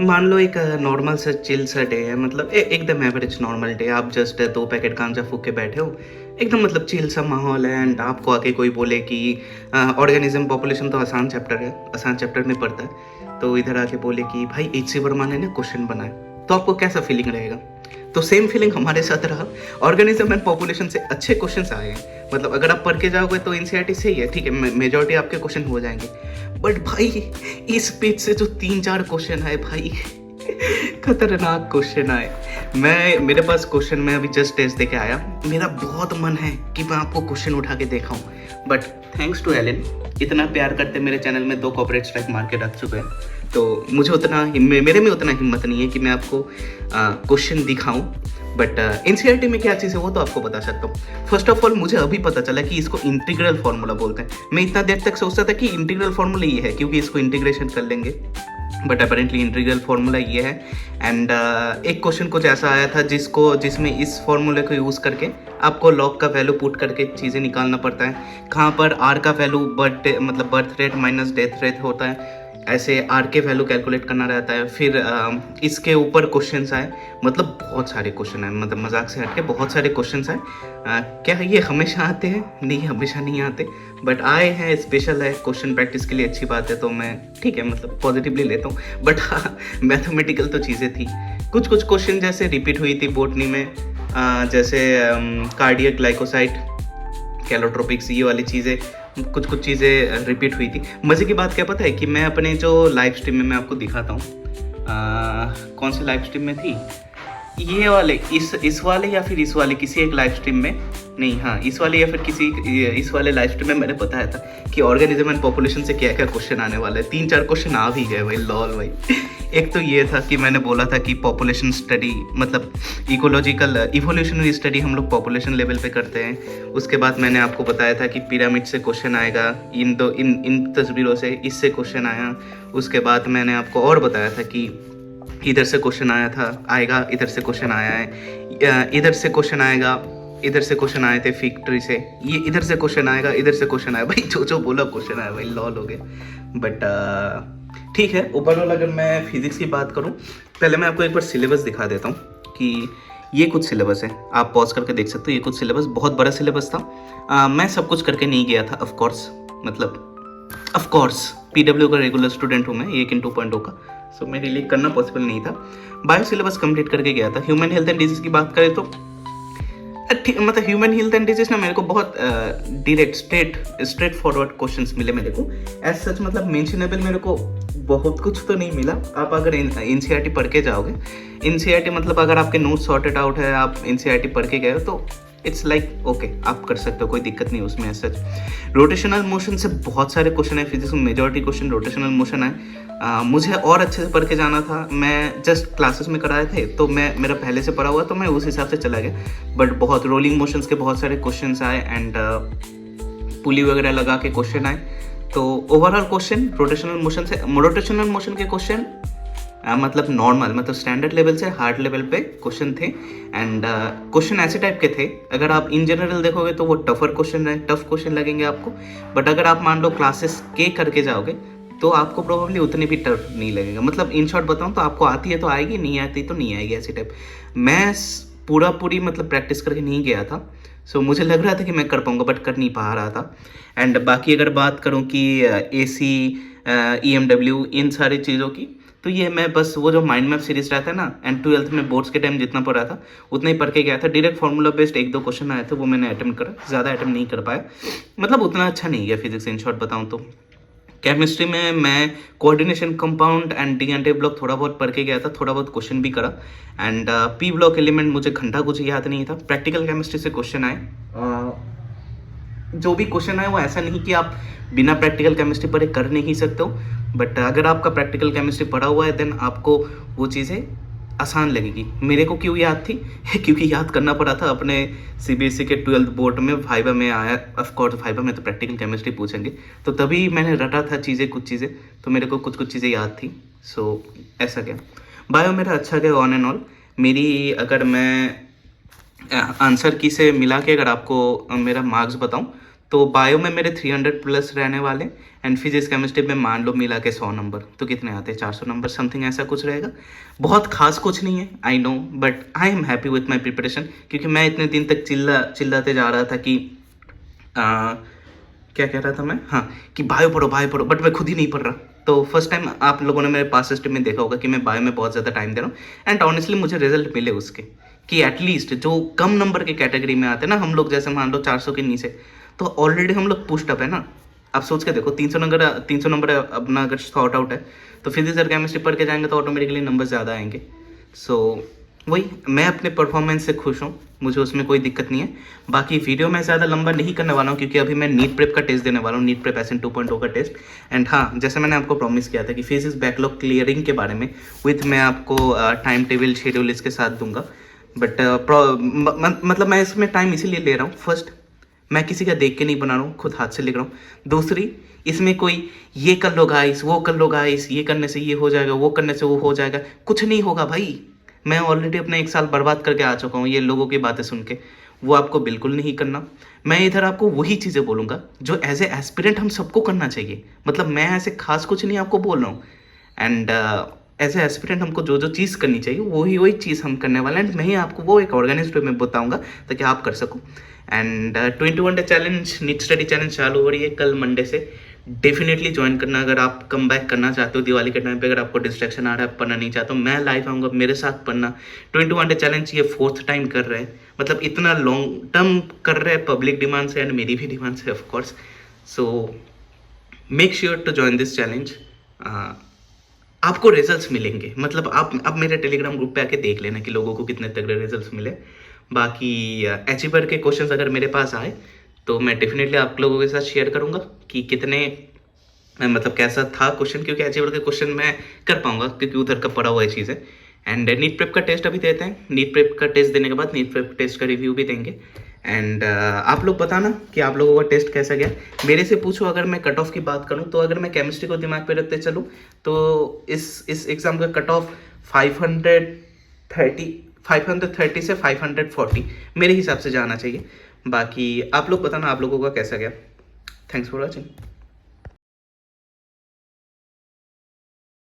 मान लो एक नॉर्मल सा चिल सा डे है, मतलब एकदम एवरेज नॉर्मल डे। आप जस्ट 2 पैकेट गांजा फूँक के बैठे हो, एकदम मतलब चिल सा माहौल है। एंड आपको आके कोई बोले कि ऑर्गेनिज्म पॉपुलेशन तो आसान चैप्टर है, आसान चैप्टर में पढ़ता है, तो इधर आके बोले कि भाई एच सी वर्मा ने ना क्वेश्चन बनाए, तो आपको कैसा फीलिंग रहेगा? तो सेम फीलिंग हमारे साथ रहा। ऑर्गेनिज्म एंड पॉपुलेशन से अच्छे क्वेश्चंस आए हैं, मतलब अगर आप पढ़ के जाओगे तो एनसीईआरटी सही है, ठीक है, मेजोरिटी आपके क्वेश्चन हो जाएंगे। बट भाई इस पेज से जो 3-4 क्वेश्चन आए भाई, खतरनाक क्वेश्चन आए। मेरे पास क्वेश्चन में अभी जस्ट टेस्ट देके आया, मेरा बहुत मन है कि मैं आपको क्वेश्चन उठा के देखा हूँ, बट थैंक्स टू एलन, इतना प्यार करते मेरे चैनल में 2 कॉर्पोरेट स्ट्राइक मार के रख चुके हैं, तो मुझे उतना मेरे में उतना हिम्मत नहीं है कि मैं आपको क्वेश्चन दिखाऊं। बट एनसीईआरटी में क्या चीज़ है वो तो आपको बता सकता हूँ। फर्स्ट ऑफ ऑल मुझे अभी पता चला कि इसको इंटीग्रल फार्मूला बोलते हैं। मैं इतना देर तक सोचता था कि इंटीग्रल फार्मूला ये है क्योंकि इसको इंटीग्रेशन कर लेंगे, बट अपेरेंटली इंटीग्रल फार्मूला ये है। एंड एक क्वेश्चन कुछ ऐसा आया था जिसमें इस फार्मूले को यूज़ करके आपको लॉग का वैल्यू पुट करके चीज़ें निकालना पड़ता है। कहाँ पर आर का value birth rate minus death rate होता है, ऐसे आर के वैल्यू कैलकुलेट करना रहता है। फिर इसके ऊपर क्वेश्चंस आए, मतलब बहुत सारे क्वेश्चन आए, मतलब मजाक से हटके बहुत सारे क्वेश्चंस आए। क्या ये हमेशा आते हैं? नहीं, हमेशा नहीं आते, बट आए हैं, स्पेशल है, क्वेश्चन प्रैक्टिस के लिए अच्छी बात है, तो मैं ठीक है मतलब पॉजिटिवली लेता हूँ। बट हाँ, मैथमेटिकल तो चीज़ें थी। कुछ क्वेश्चन जैसे रिपीट हुई थी बोटनी में, जैसे कार्डियक ग्लाइकोसाइड, कैलोट्रोपिक्स, ये वाली चीज़ें, कुछ चीज़ें रिपीट हुई थी। मज़े की बात क्या पता है कि मैं अपने जो लाइव स्ट्रीम में मैं आपको दिखाता हूँ, कौन सी लाइव स्ट्रीम में थी ये वाले, इस वाले या फिर इस वाले किसी एक लाइव स्ट्रीम में, नहीं हाँ इस वाले या फिर इस वाले लाइव स्ट्रीम में मैंने बताया था कि ऑर्गेनिज्म एंड पॉपुलेशन से क्या क्या क्वेश्चन आने वाले हैं। 3-4 क्वेश्चन आ भी गए भाई, लॉल भाई। एक तो ये था कि मैंने बोला था कि पॉपुलेशन स्टडी मतलब इकोलॉजिकल इवोल्यूशनरी स्टडी हम लोग पॉपुलेशन लेवल पे करते हैं। उसके बाद मैंने आपको बताया था कि पिरामिड से क्वेश्चन आएगा, इन तस्वीरों से इससे क्वेश्चन आया। उसके बाद मैंने आपको और बताया था कि इधर से क्वेश्चन आएगा, इधर से क्वेश्चन आया है, इधर से क्वेश्चन आएगा, इधर से क्वेश्चन आए थे फैक्ट्री से, ये इधर से क्वेश्चन आएगा, इधर से क्वेश्चन आया भाई, जो बोला क्वेश्चन आया भाई, लॉल हो गए। बट ठीक है, ओवरऑल अगर मैं फिजिक्स की बात करूं, पहले मैं आपको एक बार सिलेबस दिखा देता हूं कि ये कुछ सिलेबस है, आप पॉज करके देख सकते हो। ये कुछ सिलेबस, बहुत बड़ा सिलेबस था। मैं सब कुछ करके नहीं गया था ऑफकोर्स, मतलब ऑफकोर्स पीडब्ल्यू का रेगुलर स्टूडेंट हूँ मैं, 1 2.0 का, सो मेरे लिए करना पॉसिबल नहीं था। बायो सिलेबस कंप्लीट करके गया था। ह्यूमन हेल्थ एंड डिजीज़ की बात करें तो मतलब ह्यूमन हेल्थ एंड डिजीज ना मेरे को बहुत डायरेक्ट स्ट्रेट फॉरवर्ड क्वेश्चंस मिले मेरे को। एज सच मतलब मेंशनेबल मेरे को बहुत कुछ तो नहीं मिला। आप अगर एनसीईआरटी पढ़ के जाओगे, एनसीईआरटी मतलब अगर आपके नोट्स सॉर्टेड आउट है, आप एनसीईआरटी पढ़ के गए हो, तो इट्स लाइक ओके, आप कर सकते हो, कोई दिक्कत नहीं उसमें। सच रोटेशनल मोशन से बहुत सारे क्वेश्चन है, फिजिक्स में मेजॉरिटी क्वेश्चन रोटेशनल मोशन है। मुझे और अच्छे से पढ़ के जाना था, मैं जस्ट क्लासेस में कराए थे तो मेरा पहले से पढ़ा हुआ, तो मैं उस हिसाब से चला गया। बट बहुत रोलिंग मोशंस के बहुत सारे क्वेश्चन आए एंड पुली वगैरह लगा के क्वेश्चन आए। तो ओवरऑल क्वेश्चन रोटेशनल मोशन के क्वेश्चन मतलब नॉर्मल, मतलब स्टैंडर्ड लेवल से हार्ड लेवल पे क्वेश्चन थे। एंड क्वेश्चन ऐसे टाइप के थे, अगर आप इन जनरल देखोगे तो वो टफ क्वेश्चन लगेंगे आपको। बट अगर आप मान लो क्लासेस के करके जाओगे तो आपको प्रोबेबली उतने भी टफ नहीं लगेगा। मतलब इन शॉर्ट बताऊँ तो आपको आती है तो आएगी, नहीं आती तो नहीं आएगी, ऐसे टाइप। मैं पूरी मतलब प्रैक्टिस करके नहीं गया था, सो मुझे लग रहा था कि मैं कर पाऊंगा बट कर नहीं पा रहा था। एंड बाकी अगर बात करूं कि AC EMW इन सारी चीज़ों की, तो ये मैं बस वो जो माइंड मैप सीरीज रहता है ना, एंड 12th में बोर्ड्स के टाइम जितना पढ़ा था उतना ही पढ़ के गया था। डायरेक्ट फार्मूला बेस्ड 1-2 क्वेश्चन आए थे, वो मैंने अटेम्प्ट करा, ज़्यादा अटेम्प्ट नहीं कर पाया, मतलब उतना अच्छा नहीं गया फिजिक्स इन शॉर्ट बताऊँ तो। केमिस्ट्री में मैं coordination compound and D and block थोड़ा बहुत पढ़ के गया था, थोड़ा बहुत क्वेश्चन भी करा। एंड पी ब्लॉक एलिमेंट मुझे घंटा कुछ याद नहीं था। प्रैक्टिकल केमिस्ट्री से क्वेश्चन आए, जो भी क्वेश्चन आए वो ऐसा नहीं कि आप बिना प्रैक्टिकल केमिस्ट्री पढ़े कर नहीं सकते हो, बट अगर आपका प्रैक्टिकल केमिस्ट्री पढ़ा हुआ है देन आपको वो चीज़ें आसान लगेगी। मेरे को क्यों याद थी क्योंकि याद करना पड़ा था अपने CBSE के 12th बोर्ड में, वाइवा में आया। ऑफकोर्स वाइवा में तो प्रैक्टिकल केमिस्ट्री पूछेंगे, तो तभी मैंने रटा था कुछ चीज़ें, तो मेरे को कुछ चीज़ें याद थी। सो ऐसा क्या, बायो मेरा अच्छा गया ऑन एंड ऑल। मेरी अगर मैं आंसर की से मिला के अगर आपको मेरा मार्क्स बताऊं तो बायो में मेरे 300 प्लस रहने वाले, एंड फिजिक्स केमिस्ट्री में मान लो मिला के 100 नंबर, तो कितने आते हैं, 400 नंबर समथिंग ऐसा कुछ रहेगा। बहुत खास कुछ नहीं है, I know, but I am happy with my preparation, क्योंकि मैं इतने दिन तक चिल्लाते जा रहा था कि क्या कह रहा था मैं, हाँ, कि बायो पढ़ो, बट मैं खुद ही नहीं पढ़ रहा। तो फर्स्ट टाइम आप लोगों ने मेरे पास हिस्ट्री में देखा होगा कि मैं बायो में बहुत ज़्यादा टाइम दे रहा हूँ, एंड ऑनेस्टली मुझे रिजल्ट मिले उसके, कि एटलीस्ट जो कम नंबर के कैटेगरी में आते हैं ना हम लोग, जैसे मान लो 400 के नीचे, तो ऑलरेडी हम लोग पुश्ड अप है ना। आप सोच के देखो, 300 नंबर अपना अगर सॉर्ट आउट है, तो फिजिक्स और केमिस्ट्री पढ़ के जाएंगे तो ऑटोमेटिकली नंबर ज़्यादा आएंगे। सो वही, मैं अपने परफॉर्मेंस से खुश हूँ, मुझे उसमें कोई दिक्कत नहीं है। बाकी वीडियो मैं ज़्यादा लंबा नहीं करने वाला हूँ, क्योंकि अभी मैं नीट प्रेप का टेस्ट देने वाला हूँ, नीट प्रेप एसएन 2.0 का टेस्ट। एंड हाँ, जैसे मैंने आपको प्रॉमिस किया था कि फिजिक्स बैकलॉग क्लियरिंग के बारे में विथ मैं आपको टाइम टेबल शेड्यूल इसके साथ दूंगा। बट मतलब मैं इसमें टाइम इसीलिए ले रहा हूँ, फर्स्ट मैं किसी का देख के नहीं बना रहा हूँ, खुद हाथ से लिख रहा हूँ। दूसरी, इसमें कोई ये कर लो गाइस, वो कर लो गाइस, ये करने से ये हो जाएगा, वो करने से वो हो जाएगा, कुछ नहीं होगा भाई। मैं ऑलरेडी अपना 1 साल बर्बाद करके आ चुका हूँ ये लोगों की बातें सुन के, वो आपको बिल्कुल नहीं करना। मैं इधर आपको वही चीज़ें बोलूँगा जो एज ए एस्पिरेंट हम सबको करना चाहिए, मतलब मैं ऐसे खास कुछ नहीं आपको बोल रहा हूँ। एंड एज ए एस्पिरेंट हमको जो जो चीज़ करनी चाहिए वही चीज़ हम करने वाले हैं, एंड मैं ही आपको वो एक ऑर्गेनाइज्ड वे में बताऊँगा ताकि आप कर सको। And 21 day challenge, NEET study challenge चालू हो रही है कल मंडे से। डेफिनेटली ज्वाइन करना अगर आप कम बैक करना चाहते हो दिवाली के टाइम पे, अगर आपको डिस्ट्रैक्शन आ रहा है, पढ़ना नहीं चाहते हो, मैं लाइव आऊँगा, मेरे साथ पढ़ना। 21 डे चैलेंज ये 4th टाइम कर रहे हैं, मतलब इतना लॉन्ग टर्म कर रहे हैं, पब्लिक डिमांड से एंड मेरी भी डिमांड से of course. So make sure to join this challenge. आपको रिजल्ट्स मिलेंगे, मतलब आप मेरे टेलीग्राम ग्रुप पे आके देख लेना कि लोगों को कितने तगड़े रिजल्ट्स मिले। बाकी अचीवर के क्वेश्चंस अगर मेरे पास आए तो मैं डेफिनेटली आप लोगों के साथ शेयर करूंगा कि कितने मतलब कैसा था क्वेश्चन, क्योंकि अचीवर के क्वेश्चन मैं कर पाऊंगा क्योंकि उधर का पढ़ा हुआ चीज़ है। एंड नीट प्रेप का टेस्ट अभी देते हैं, नीट प्रेप का टेस्ट देने के बाद नीट प्रेप टेस्ट का रिव्यू भी देंगे। एंड आप लोग बताना कि आप लोगों का टेस्ट कैसा गया। मेरे से पूछो, अगर मैं कट ऑफ की बात करूं तो अगर मैं केमिस्ट्री को दिमाग पे रखते चलूं तो इस एग्ज़ाम का कट ऑफ 530 से 540 मेरे हिसाब से जाना चाहिए। बाकी आप लोग बताना आप लोगों का कैसा गया। Thanks for watching.